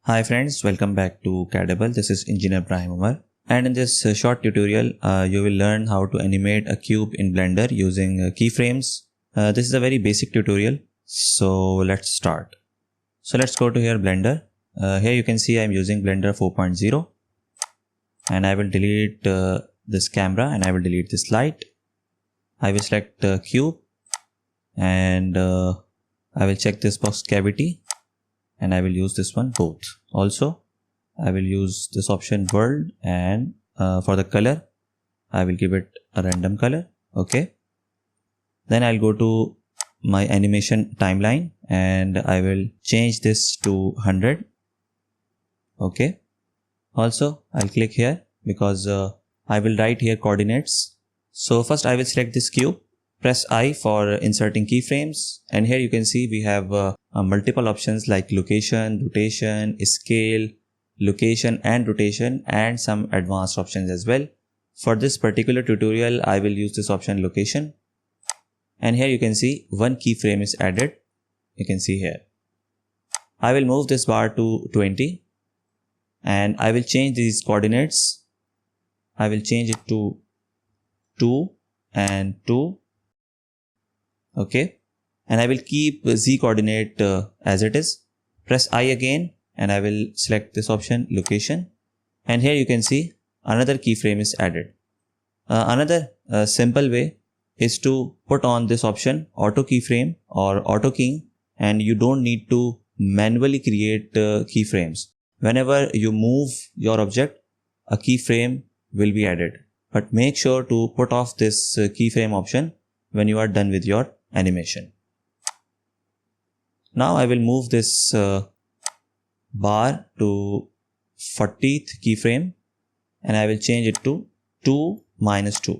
Hi friends, welcome back to CADable. This is Engineer Ibrahim Omer, and in this short tutorial you will learn how to animate a cube in Blender using keyframes. This is a very basic tutorial, so let's start. So let's go to here Blender. Here you can see I'm using Blender 4.0 and I will delete this camera and I will delete this light. I will select cube and I will check this box cavity. And I will use this one both. Also, I will use this option world, and for the color, I will give it a random color. Okay. Then I'll go to my animation timeline and I will change this to 100. Okay. Also, I'll click here because I will write here coordinates. So first I will select this cube. Press I for inserting keyframes, and here you can see we have multiple options like location, rotation, scale, location and rotation, and some advanced options as well. For this particular tutorial, I will use this option location, and here you can see one keyframe is added. You can see here. I will move this bar to 20 and I will change these coordinates. I will change it to 2 and 2. Okay, and I will keep Z coordinate as it is. Press I again and I will select this option location, and here you can see another keyframe is added. Another simple way is to put on this option auto keyframe or auto keying, and you don't need to manually create keyframes. Whenever you move your object, a keyframe will be added, but make sure to put off this keyframe option when you are done with your animation. Now I will move this bar to 40th keyframe and I will change it to 2 minus 2.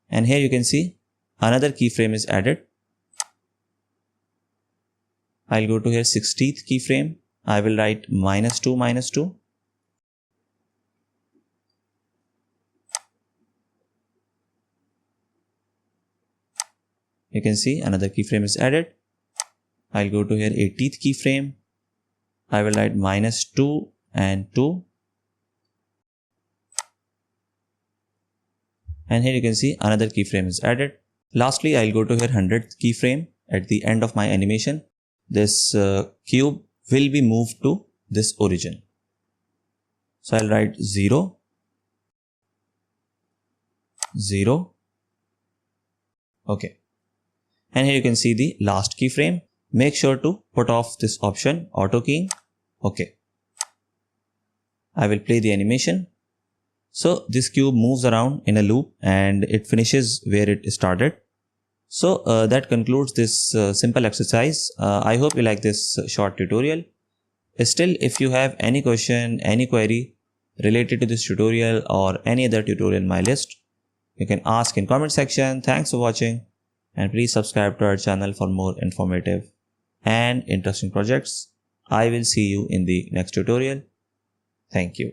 And here you can see another keyframe is added. I'll go to here 60th keyframe. I will write minus 2 minus 2. You can see another keyframe is added. I'll go to here 80th keyframe. I will write minus 2 and 2. And here you can see another keyframe is added. Lastly, I'll go to here 100th keyframe. At the end of my animation, this cube will be moved to this origin. So I'll write 0, 0. Okay. And here you can see the last keyframe. Make sure to put off this option auto keying. Okay. I will play the animation. So this cube moves around in a loop and it finishes where it started. So that concludes this simple exercise. I hope you like this short tutorial. Still, if you have any question, any query related to this tutorial or any other tutorial in my list, you can ask in comment section. Thanks for watching. And please subscribe to our channel for more informative and interesting projects. I will see you in the next tutorial. Thank you.